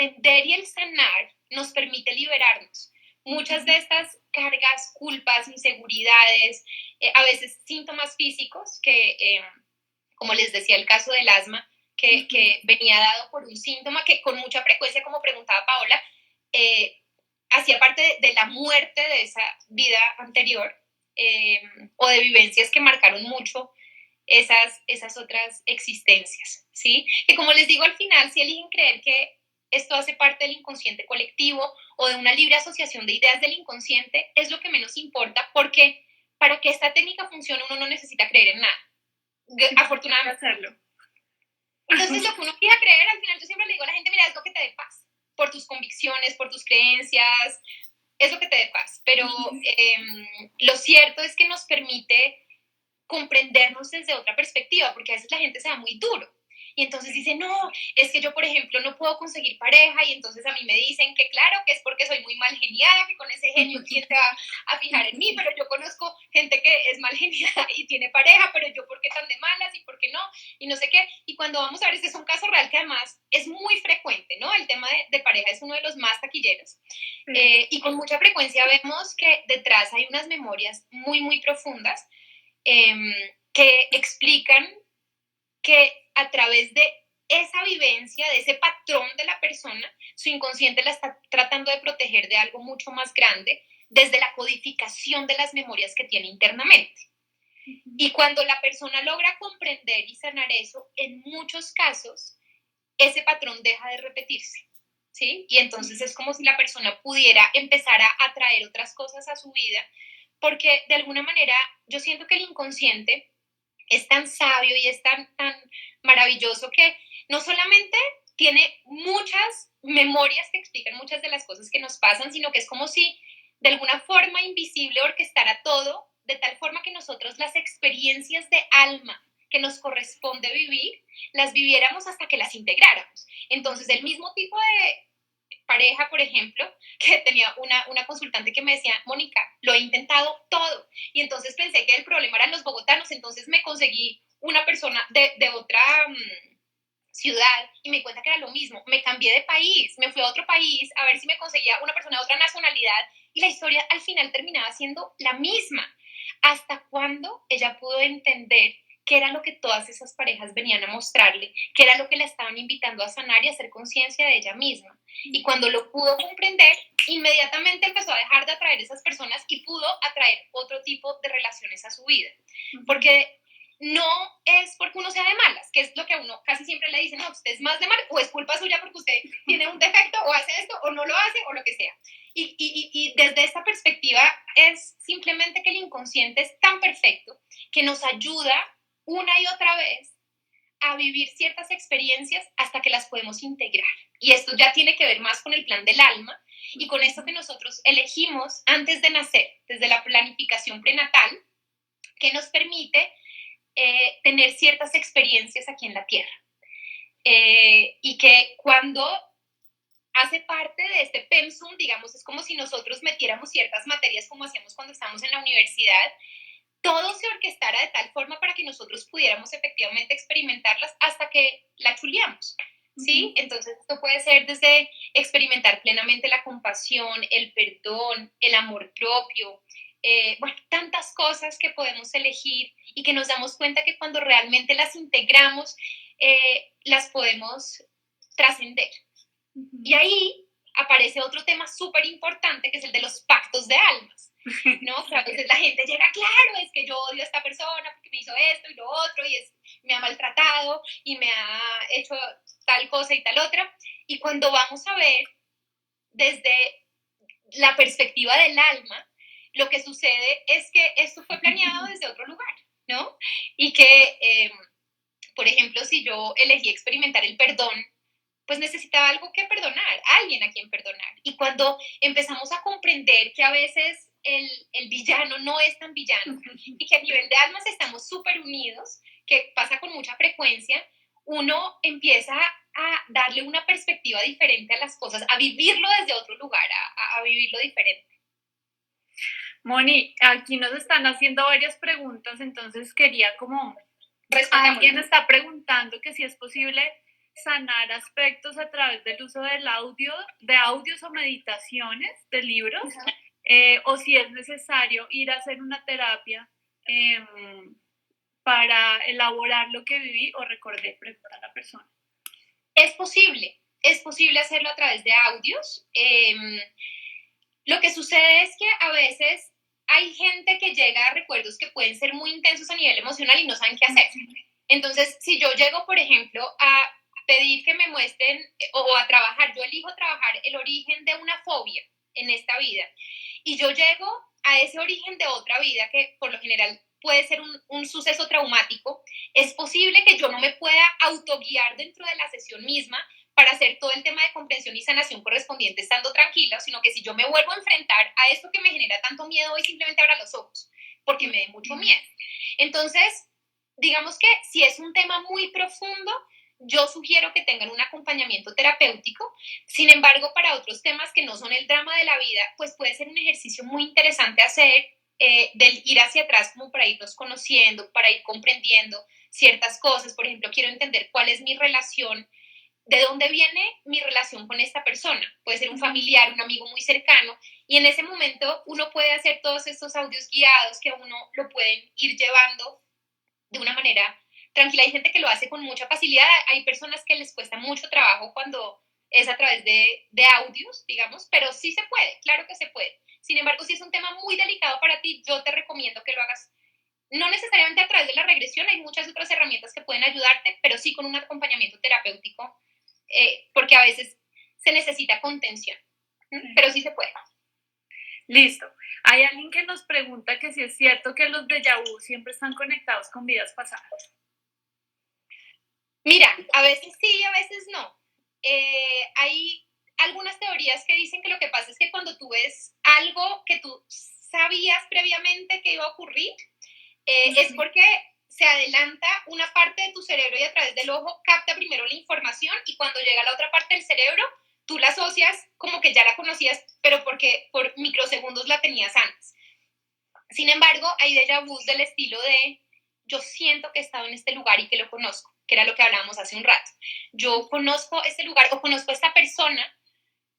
comprender y el sanar nos permite liberarnos. Muchas de estas cargas, culpas, inseguridades, a veces síntomas físicos que, como les decía, el caso del asma, que venía dado por un síntoma que con mucha frecuencia, como preguntaba Paola, hacía parte de la muerte de esa vida anterior, o de vivencias que marcaron mucho esas otras existencias, ¿sí? Que como les digo al final, si eligen creer que esto hace parte del inconsciente colectivo o de una libre asociación de ideas del inconsciente, es lo que menos importa, porque para que esta técnica funcione uno no necesita creer en nada. Sí, afortunadamente. Hacerlo. Entonces lo que uno quiera creer, al final yo siempre le digo a la gente, mira, es lo que te dé paz, por tus convicciones, por tus creencias, es lo que te dé paz. Pero lo cierto es que nos permite comprendernos desde otra perspectiva, porque a veces la gente se da muy duro. Y entonces dice, no, es que yo, por ejemplo, no puedo conseguir pareja, y entonces a mí me dicen que claro, que es porque soy muy mal geniada, que con ese genio, ¿quién se va a fijar en mí? Pero yo conozco gente que es mal geniada y tiene pareja, pero yo, ¿por qué tan de malas? ¿Y por qué no? Y no sé qué. Y cuando vamos a ver, este es un caso real que además es muy frecuente, ¿no? El tema de pareja es uno de los más taquilleros. Y con mucha frecuencia vemos que detrás hay unas memorias muy, muy profundas, que explican que a través de esa vivencia, de ese patrón de la persona, su inconsciente la está tratando de proteger de algo mucho más grande desde la codificación de las memorias que tiene internamente. Y cuando la persona logra comprender y sanar eso, en muchos casos, ese patrón deja de repetirse, ¿sí? Y entonces es como si la persona pudiera empezar a atraer otras cosas a su vida, porque de alguna manera yo siento que el inconsciente es tan sabio y es tan maravilloso que no solamente tiene muchas memorias que explican muchas de las cosas que nos pasan, sino que es como si de alguna forma invisible orquestara todo de tal forma que nosotros las experiencias de alma que nos corresponde vivir, las viviéramos hasta que las integráramos. Entonces, el mismo tipo de pareja, por ejemplo, que tenía una consultante que me decía, Mónica, lo he intentado todo. Y entonces pensé que el problema eran los bogotanos, entonces me conseguí una persona de otra ciudad y me di cuenta que era lo mismo. Me cambié de país, me fui a otro país a ver si me conseguía una persona de otra nacionalidad y la historia al final terminaba siendo la misma. ¿Hasta cuándo ella pudo entender qué era lo que todas esas parejas venían a mostrarle, qué era lo que la estaban invitando a sanar y a hacer conciencia de ella misma? Y cuando lo pudo comprender, inmediatamente empezó a dejar de atraer esas personas y pudo atraer otro tipo de relaciones a su vida. Porque no es porque uno sea de malas, que es lo que a uno casi siempre le dicen, no, usted es más de malas, o es culpa suya porque usted tiene un defecto, o hace esto, o no lo hace, o lo que sea. Y desde esta perspectiva es simplemente que el inconsciente es tan perfecto que nos ayuda una y otra vez a vivir ciertas experiencias hasta que las podemos integrar. Y esto ya tiene que ver más con el plan del alma y con esto que nosotros elegimos antes de nacer, desde la planificación prenatal, que nos permite tener ciertas experiencias aquí en la Tierra. Y que cuando hace parte de este pensum, digamos, es como si nosotros metiéramos ciertas materias como hacíamos cuando estábamos en la universidad, todo se orquestara de tal forma para que nosotros pudiéramos efectivamente experimentarlas hasta que la chuleamos, ¿sí? Entonces esto puede ser desde experimentar plenamente la compasión, el perdón, el amor propio, bueno, tantas cosas que podemos elegir y que nos damos cuenta que cuando realmente las integramos, las podemos trascender. Y ahí aparece otro tema súper importante, que es el de los pactos de almas, ¿no? Que a veces la gente llega, claro, es que yo odio a esta persona porque me hizo esto y lo otro, y me ha maltratado y me ha hecho tal cosa y tal otra. Y cuando vamos a ver desde la perspectiva del alma, lo que sucede es que esto fue planeado desde otro lugar, ¿no? Y que, por ejemplo, si yo elegí experimentar el perdón, pues necesitaba algo que perdonar, alguien a quien perdonar. Y cuando empezamos a comprender que a veces el villano no es tan villano y que a nivel de almas estamos súper unidos, que pasa con mucha frecuencia, uno empieza a darle una perspectiva diferente a las cosas, a vivirlo desde otro lugar, a vivirlo diferente. Moni, aquí nos están haciendo varias preguntas, entonces quería como... Alguien está preguntando que si es posible sanar aspectos a través del uso del audio, de audios o meditaciones, de libros, o si es necesario ir a hacer una terapia para elaborar lo que viví o recordé, pregunta la persona. Es posible hacerlo a través de audios. Lo que sucede es que a veces hay gente que llega a recuerdos que pueden ser muy intensos a nivel emocional y no saben qué hacer. Entonces, si yo llego, por ejemplo, a pedir que me muestren o a trabajar, yo elijo trabajar el origen de una fobia en esta vida y yo llego a ese origen de otra vida que por lo general puede ser un suceso traumático, es posible que yo no me pueda autoguiar dentro de la sesión misma para hacer todo el tema de comprensión y sanación correspondiente estando tranquila, sino que si yo me vuelvo a enfrentar a esto que me genera tanto miedo, hoy simplemente abra los ojos, porque me dé mucho miedo. Entonces, digamos que si es un tema muy profundo, yo sugiero que tengan un acompañamiento terapéutico. Sin embargo, para otros temas que no son el drama de la vida, pues puede ser un ejercicio muy interesante hacer, del ir hacia atrás como para irnos conociendo, para ir comprendiendo ciertas cosas. Por ejemplo, quiero entender cuál es mi relación, de dónde viene mi relación con esta persona. Puede ser un familiar, un amigo muy cercano, y en ese momento uno puede hacer todos estos audios guiados que a uno lo pueden ir llevando de una manera tranquila. Hay gente que lo hace con mucha facilidad, hay personas que les cuesta mucho trabajo cuando es a través de audios, digamos, pero sí se puede, claro que se puede. Sin embargo, si es un tema muy delicado para ti, yo te recomiendo que lo hagas, no necesariamente a través de la regresión, hay muchas otras herramientas que pueden ayudarte, pero sí con un acompañamiento terapéutico, porque a veces se necesita contención, pero sí se puede. Listo. Hay alguien que nos pregunta que si es cierto que los déjà vu siempre están conectados con vidas pasadas. Mira, a veces sí, a veces no. Hay algunas teorías que dicen que lo que pasa es que cuando tú ves algo que tú sabías previamente que iba a ocurrir, es porque se adelanta una parte de tu cerebro y a través del ojo capta primero la información y cuando llega a la otra parte del cerebro, tú la asocias como que ya la conocías, pero porque por microsegundos la tenías antes. Sin embargo, hay déjà vus del estilo de yo siento que he estado en este lugar y que lo conozco, que era lo que hablábamos hace un rato. Yo conozco este lugar o conozco a esta persona,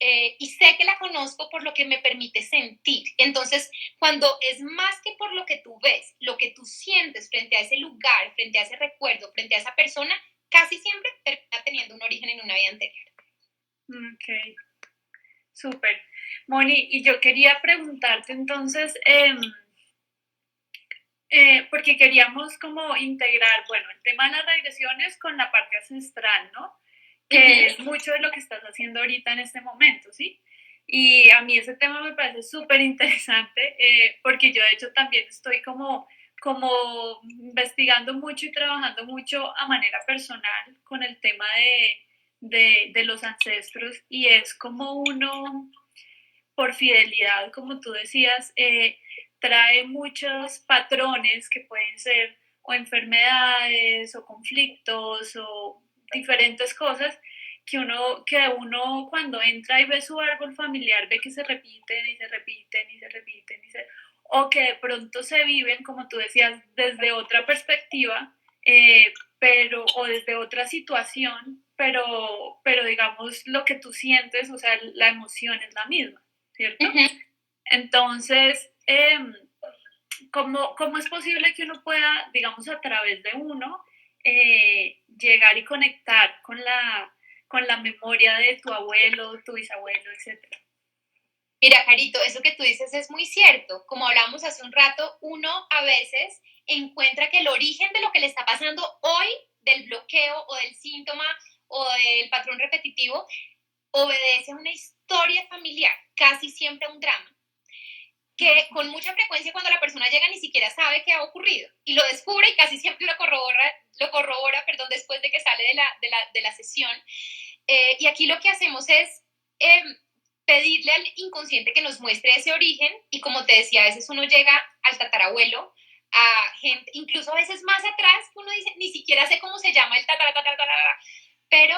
y sé que la conozco por lo que me permite sentir. Entonces, cuando es más que por lo que tú ves, lo que tú sientes frente a ese lugar, frente a ese recuerdo, frente a esa persona, casi siempre termina teniendo un origen en una vida anterior. Ok, súper. Moni, y yo quería preguntarte entonces, porque queríamos como integrar, bueno, el tema de las regresiones con la parte ancestral, ¿no? Que es mucho de lo que estás haciendo ahorita en este momento, ¿sí? Y a mí ese tema me parece súper interesante, porque yo de hecho también estoy como investigando mucho y trabajando mucho a manera personal con el tema de los ancestros y es como uno, por fidelidad, como tú decías, trae muchos patrones que pueden ser o enfermedades o conflictos o diferentes cosas que uno cuando entra y ve su árbol familiar ve que se repiten y se repiten y se repiten o que de pronto se viven, como tú decías, desde otra perspectiva, pero o desde otra situación, pero digamos lo que tú sientes, o sea, la emoción es la misma, ¿cierto? Entonces, ¿cómo es posible que uno pueda, digamos, a través de uno, llegar y conectar con la memoria de tu abuelo, tu bisabuelo, etcétera? Mira, Carito, eso que tú dices es muy cierto. Como hablamos hace un rato, uno a veces encuentra que el origen de lo que le está pasando hoy, del bloqueo o del síntoma o del patrón repetitivo, obedece a una historia familiar, casi siempre a un drama, que con mucha frecuencia cuando la persona llega ni siquiera sabe qué ha ocurrido y lo descubre y casi siempre lo corrobora, perdón, después de que sale de la sesión. Y aquí lo que hacemos es pedirle al inconsciente que nos muestre ese origen y como te decía, a veces uno llega al tatarabuelo, a gente, incluso a veces más atrás, que uno dice, ni siquiera sé cómo se llama el pero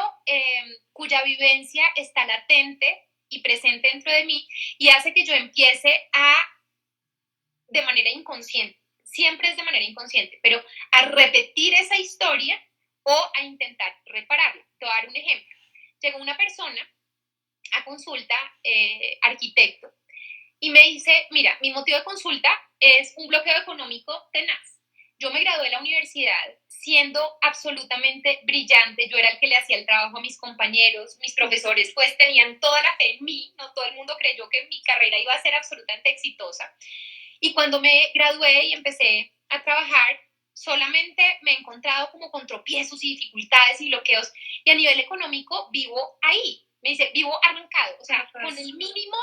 cuya vivencia está latente y presente dentro de mí y hace que yo empiece de manera inconsciente, siempre es de manera inconsciente, pero a repetir esa historia o a intentar repararla. Te voy a dar un ejemplo. Llegó una persona a consulta, arquitecto, y me dice, mira, mi motivo de consulta es un bloqueo económico tenaz. Yo me gradué de la universidad siendo absolutamente brillante, yo era el que le hacía el trabajo a mis compañeros, mis profesores pues tenían toda la fe en mí, no todo el mundo creyó que mi carrera iba a ser absolutamente exitosa. Y cuando me gradué y empecé a trabajar, solamente me he encontrado como con tropiezos y dificultades y bloqueos, y a nivel económico vivo ahí, me dice, vivo arrancado, o sea, con el mínimo,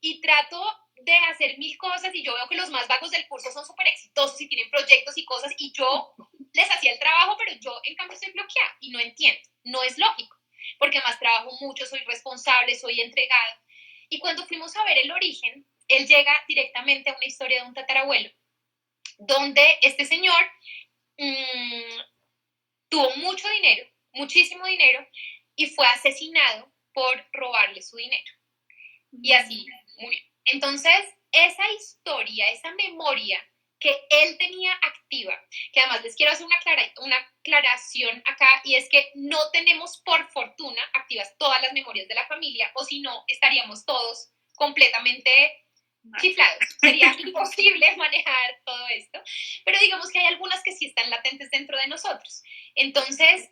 y trato de hacer mil cosas, y yo veo que los más vagos del curso son súper exitosos y tienen proyectos y cosas, y yo les hacía el trabajo, pero yo en cambio estoy bloqueada y no entiendo, no es lógico, porque además trabajo mucho, soy responsable, soy entregada. Y cuando fuimos a ver el origen, él llega directamente a una historia de un tatarabuelo, donde este señor tuvo mucho dinero, muchísimo dinero, y fue asesinado por robarle su dinero. Y así murió. Entonces, esa historia, esa memoria que él tenía activa, que además les quiero hacer una aclaración acá, y es que no tenemos por fortuna activas todas las memorias de la familia, o si no, estaríamos todos completamente chiflados. Sería imposible manejar todo esto, pero digamos que hay algunas que sí están latentes dentro de nosotros. Entonces,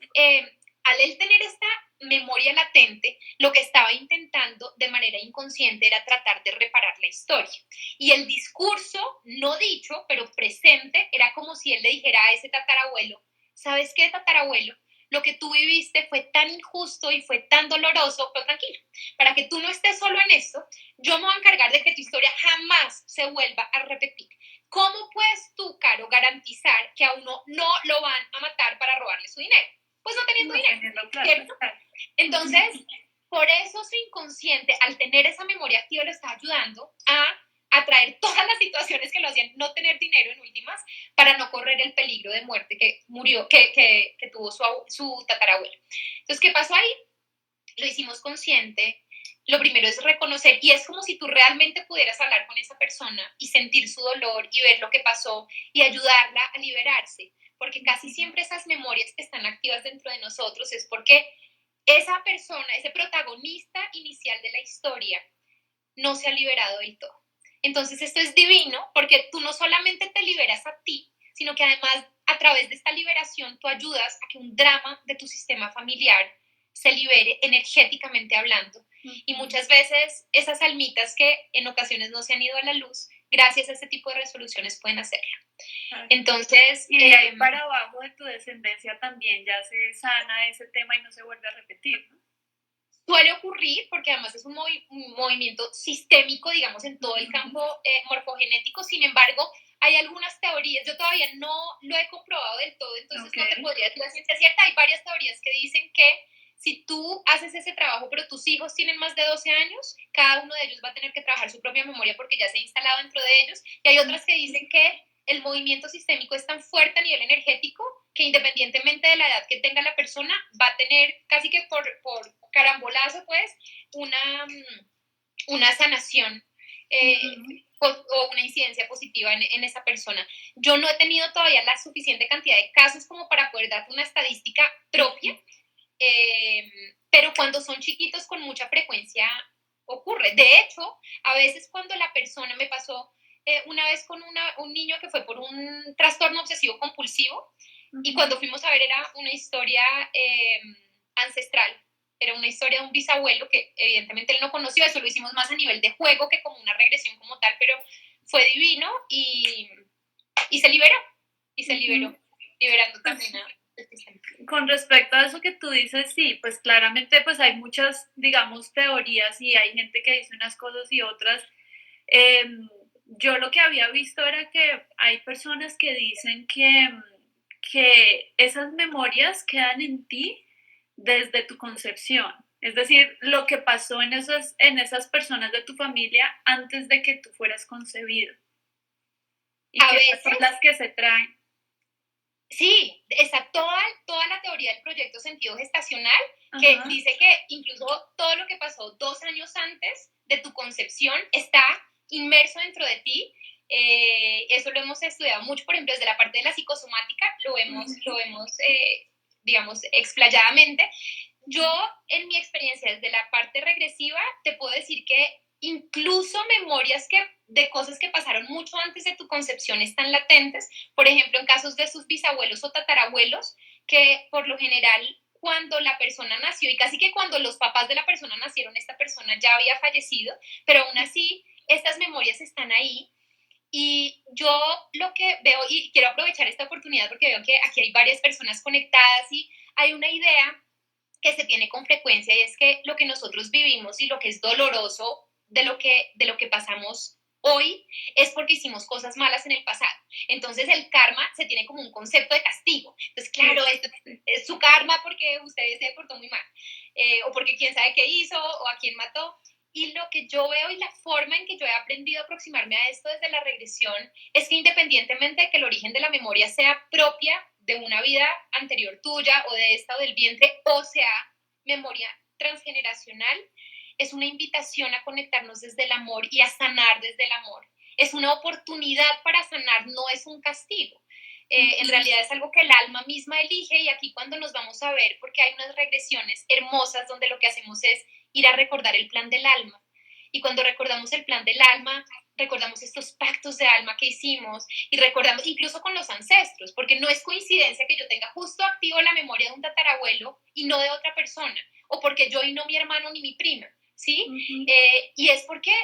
al él tener esta memoria latente, lo que estaba intentando de manera inconsciente era tratar de reparar la historia. Y el discurso, no dicho, pero presente, era como si él le dijera a ese tatarabuelo, ¿sabes qué, tatarabuelo? Lo que tú viviste fue tan injusto y fue tan doloroso, pero tranquilo, para que tú no estés solo en esto, yo me voy a encargar de que tu historia jamás se vuelva a repetir. ¿Cómo puedes tú, Caro, garantizar que a uno no lo van a matar para robarle su dinero? Pues no teniendo dinero, ¿cierto? Entonces, por eso su inconsciente, al tener esa memoria activa, lo está ayudando a atraer todas las situaciones que lo hacían no tener dinero en últimas, para no correr el peligro de muerte que murió, que tuvo su tatarabuelo. Entonces, ¿qué pasó ahí? Lo hicimos consciente. Lo primero es reconocer, y es como si tú realmente pudieras hablar con esa persona y sentir su dolor y ver lo que pasó y ayudarla a liberarse, porque casi siempre esas memorias que están activas dentro de nosotros es porque esa persona, ese protagonista inicial de la historia, no se ha liberado del todo. Entonces esto es divino, porque tú no solamente te liberas a ti, sino que además a través de esta liberación tú ayudas a que un drama de tu sistema familiar se libere energéticamente hablando. Y muchas veces esas almitas que en ocasiones no se han ido a la luz, gracias a este tipo de resoluciones pueden hacerlo. Entonces, y de ahí para abajo de tu descendencia también ya se sana ese tema y no se vuelve a repetir, ¿no? Suele ocurrir, porque además es un movimiento sistémico, digamos, en todo el campo morfogenético. Sin embargo, hay algunas teorías, yo todavía no lo he comprobado del todo, entonces no te podría decir la ciencia cierta. Hay varias teorías que dicen que si tú haces ese trabajo, pero tus hijos tienen más de 12 años, cada uno de ellos va a tener que trabajar su propia memoria porque ya se ha instalado dentro de ellos. Y hay otras que dicen que el movimiento sistémico es tan fuerte a nivel energético que independientemente de la edad que tenga la persona, va a tener casi que por carambolazo, pues, una sanación o una incidencia positiva en esa persona. Yo no he tenido todavía la suficiente cantidad de casos como para poder darte una estadística propia, pero cuando son chiquitos con mucha frecuencia ocurre. De hecho, a veces cuando la persona me pasó una vez con un niño que fue por un trastorno obsesivo compulsivo, y cuando fuimos a ver era una historia ancestral, era una historia de un bisabuelo que evidentemente él no conoció, eso lo hicimos más a nivel de juego que como una regresión como tal, pero fue divino y se liberó, liberando también a... Con respecto a eso que tú dices, sí, pues claramente pues hay muchas, digamos, teorías y hay gente que dice unas cosas y otras. Yo lo que había visto era que hay personas que dicen que esas memorias quedan en ti desde tu concepción. Es decir, lo que pasó en esas personas de tu familia antes de que tú fueras concebido. Y a que veces son las que se traen. Sí, está toda la teoría del proyecto sentido gestacional, que dice que incluso todo lo que pasó 2 años antes de tu concepción está inmerso dentro de ti. Eso lo hemos estudiado mucho, por ejemplo, desde la parte de la psicosomática, lo hemos digamos, explayadamente. Yo, en mi experiencia desde la parte regresiva, te puedo decir que incluso memorias de cosas que pasaron mucho antes de tu concepción están latentes, por ejemplo, en casos de sus bisabuelos o tatarabuelos, que por lo general cuando la persona nació y casi que cuando los papás de la persona nacieron, esta persona ya había fallecido, pero aún así estas memorias están ahí. Y yo lo que veo, y quiero aprovechar esta oportunidad porque veo que aquí hay varias personas conectadas y hay una idea que se tiene con frecuencia y es que lo que nosotros vivimos y lo que es doloroso de lo que pasamos hoy es porque hicimos cosas malas en el pasado. Entonces el karma se tiene como un concepto de castigo. Entonces, claro, esto es su karma porque usted se portó muy mal, o porque quién sabe qué hizo o a quién mató. Y lo que yo veo y la forma en que yo he aprendido a aproximarme a esto desde la regresión es que independientemente de que el origen de la memoria sea propia de una vida anterior tuya o de esta o del vientre, o sea, memoria transgeneracional, es una invitación a conectarnos desde el amor y a sanar desde el amor. Es una oportunidad para sanar, no es un castigo. En realidad es algo que el alma misma elige y aquí cuando nos vamos a ver, porque hay unas regresiones hermosas donde lo que hacemos es ir a recordar el plan del alma. Y cuando recordamos el plan del alma, recordamos estos pactos de alma que hicimos y recordamos incluso con los ancestros, porque no es coincidencia que yo tenga justo activo la memoria de un tatarabuelo y no de otra persona, o porque yo y no mi hermano ni mi prima, ¿sí? Y es porque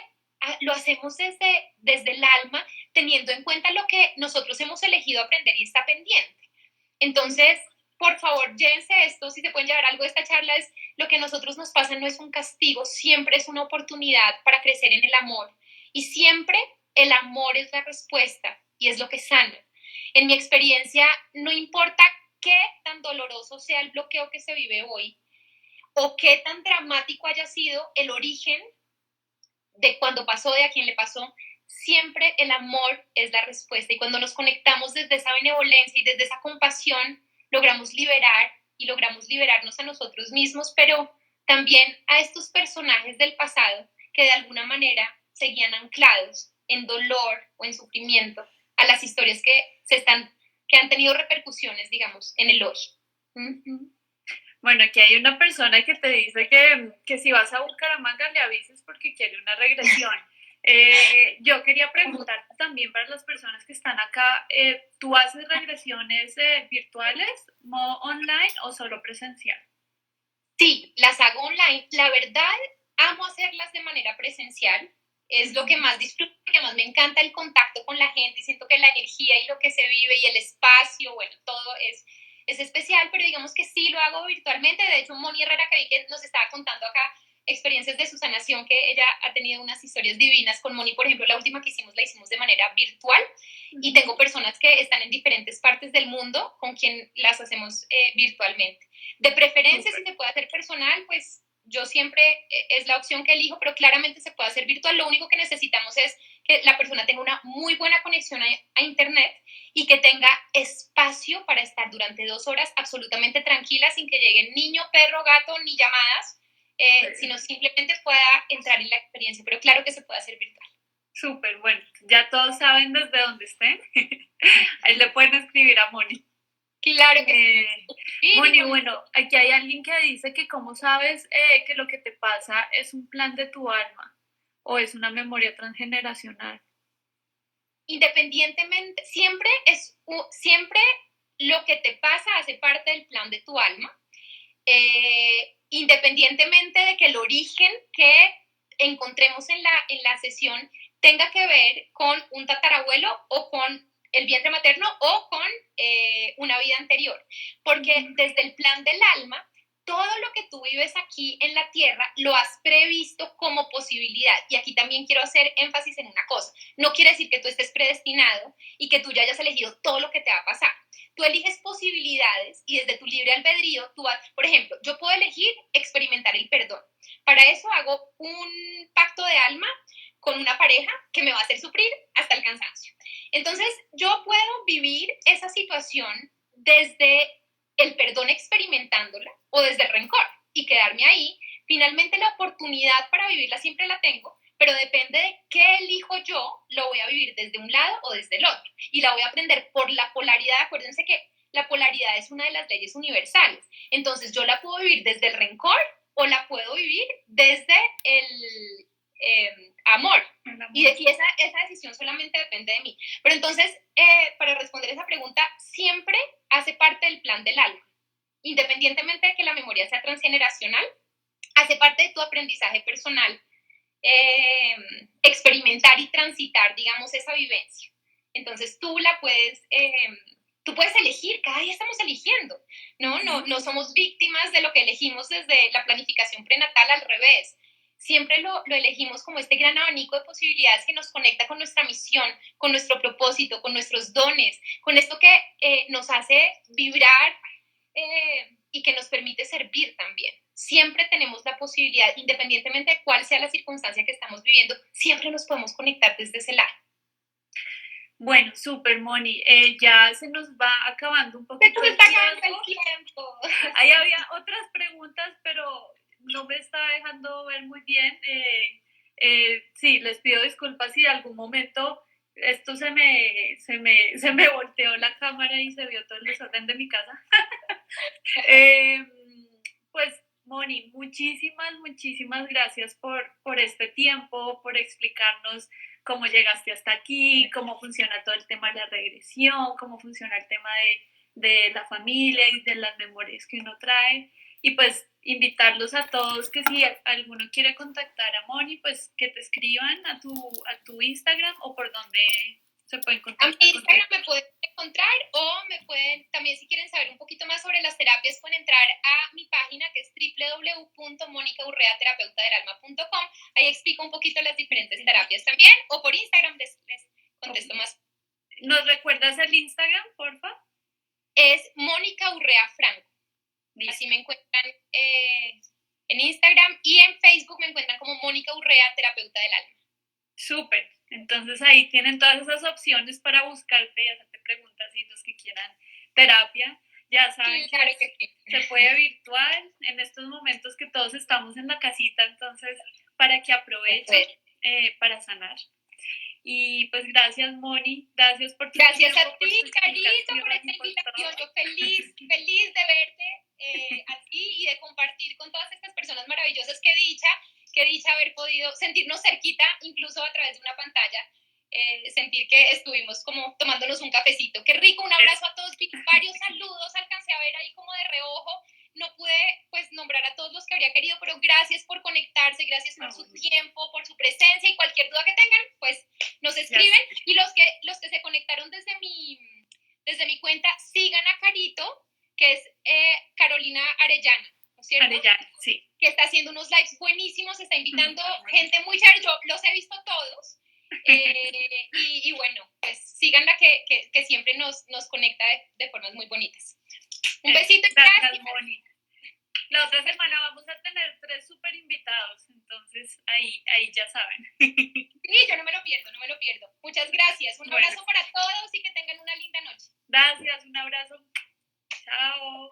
lo hacemos desde el alma, teniendo en cuenta lo que nosotros hemos elegido aprender y está pendiente. Entonces, por favor, llévense esto, si se pueden llevar algo de esta charla, es lo que a nosotros nos pasa no es un castigo, siempre es una oportunidad para crecer en el amor. Y siempre el amor es la respuesta y es lo que sana. En mi experiencia, no importa qué tan doloroso sea el bloqueo que se vive hoy o qué tan dramático haya sido el origen de cuando pasó, de a quién le pasó, siempre el amor es la respuesta. Y cuando nos conectamos desde esa benevolencia y desde esa compasión, logramos liberar y logramos liberarnos a nosotros mismos, pero también a estos personajes del pasado que de alguna manera seguían anclados en dolor o en sufrimiento a las historias que han tenido repercusiones, digamos, en el hoy. Bueno, aquí hay una persona que te dice que si vas a Bucaramanga le avises porque quiere una regresión. Yo quería preguntarte también para las personas que están acá, ¿tú haces regresiones virtuales, modo online o solo presencial? Sí, las hago online. La verdad, amo hacerlas de manera presencial. Es lo que más disfruto, que más me encanta el contacto con la gente y siento que la energía y lo que se vive y el espacio, bueno, todo es especial, pero digamos que sí lo hago virtualmente. De hecho, Moni Herrera, que vi que nos estaba contando acá experiencias de su sanación, que ella ha tenido unas historias divinas con Moni, por ejemplo, la última que hicimos la hicimos de manera virtual y tengo personas que están en diferentes partes del mundo con quien las hacemos virtualmente. De preferencia, si se puede hacer personal, pues yo siempre es la opción que elijo, pero claramente se puede hacer virtual. Lo único que necesitamos es que la persona tenga una muy buena conexión a internet y que tenga espacio para estar durante 2 horas absolutamente tranquila, sin que lleguen niño, perro, gato, ni llamadas, sino simplemente pueda entrar en la experiencia. Pero claro que se puede hacer virtual. Súper, bueno, ya todos saben desde dónde estén. Ahí le pueden escribir a Moni. Claro que sí. Moni, bueno, aquí hay alguien que dice que cómo sabes que lo que te pasa es un plan de tu alma o es una memoria transgeneracional. Independientemente, siempre lo que te pasa hace parte del plan de tu alma, independientemente de que el origen que encontremos en la sesión tenga que ver con un tatarabuelo o con el vientre materno o con una vida anterior, porque desde el plan del alma, todo lo que tú vives aquí en la tierra lo has previsto como posibilidad. Y aquí también quiero hacer énfasis en una cosa. No quiere decir que tú estés predestinado y que tú ya hayas elegido todo lo que te va a pasar. Tú eliges posibilidades y desde tu libre albedrío, por ejemplo, yo puedo elegir experimentar el perdón. Para eso hago un pacto de alma con una pareja que me va a hacer sufrir hasta el cansancio. Entonces, yo puedo vivir esa situación desde el perdón experimentándola o desde el rencor y quedarme ahí. Finalmente, la oportunidad para vivirla siempre la tengo, pero depende de qué elijo yo, lo voy a vivir desde un lado o desde el otro. Y la voy a aprender por la polaridad. Acuérdense que la polaridad es una de las leyes universales. Entonces yo la puedo vivir desde el rencor o la puedo vivir desde el amor. Y esa decisión solamente depende de mí. Pero entonces, para responder esa pregunta, siempre hace parte del plan del alma. Independientemente de que la memoria sea transgeneracional, hace parte de tu aprendizaje personal, experimentar y transitar, digamos, esa vivencia. Entonces tú la puedes, tú puedes elegir, cada día estamos eligiendo, ¿no? No somos víctimas de lo que elegimos desde la planificación prenatal, al revés. Siempre lo elegimos como este gran abanico de posibilidades que nos conecta con nuestra misión, con nuestro propósito, con nuestros dones, con esto que nos hace vibrar y que nos permite servir también. Siempre tenemos la posibilidad, independientemente de cuál sea la circunstancia que estamos viviendo, siempre nos podemos conectar desde ese lado. Bueno, súper, Moni. Ya se nos va acabando un poquito el tiempo. Ahí había otras preguntas, pero no me está dejando ver muy bien. Sí, les pido disculpas si en algún momento esto se me volteó la cámara y se vio todo el desorden de mi casa. Pues, Moni, muchísimas gracias por este tiempo, por explicarnos cómo llegaste hasta aquí, cómo funciona todo el tema de la regresión, cómo funciona el tema de la familia y de las memorias que uno trae. Y pues invitarlos a todos que si alguno quiere contactar a Moni, pues que te escriban a tu Instagram o por donde se pueden contactar. A mi Instagram me pueden encontrar o me pueden, también si quieren saber un poquito más sobre las terapias, pueden entrar a mi página que es www.monicaurreaterapeutadelalma.com. Ahí explico un poquito las diferentes terapias también, o por Instagram les contesto más. ¿Nos recuerdas el Instagram, porfa? Es Mónica Urrea Franco. Listo. Así me encuentran en Instagram, y en Facebook me encuentran como Mónica Urrea, terapeuta del alma. Súper. Entonces ahí tienen todas esas opciones para buscarte y hacerte preguntas, y los que quieran terapia, ya saben, sí, claro que sí. Se puede virtual en estos momentos que todos estamos en la casita, entonces para que aprovechen para sanar. Y pues gracias, Moni, gracias por tu Gracias tiempo, a ti, Carito, por esta invitación. Yo feliz de verte a ti y de compartir con todas estas personas maravillosas. Qué dicha haber podido sentirnos cerquita, incluso a través de una pantalla, sentir que estuvimos como tomándonos un cafecito. Qué rico, un abrazo a todos, varios saludos alcancé a ver ahí como de reojo. No pude pues nombrar a todos los que habría querido, pero gracias por conectarse, gracias por su tiempo, por su presencia, y cualquier duda que tengan, pues nos escriben. Y los que se conectaron desde mi cuenta, sigan a Carito, que es Carolina Arellana, ¿no es cierto? Arellana, sí. Que está haciendo unos lives buenísimos, está invitando gente muy chévere, yo los he visto todos. Y bueno, pues síganla, que siempre nos conecta de formas muy bonitas. Un besito y gracias. Moni. La otra semana vamos a tener 3 súper invitados, entonces ahí ya saben. Sí, yo no me lo pierdo. Muchas gracias. Un abrazo para todos y que tengan una linda noche. Gracias, un abrazo. Chao.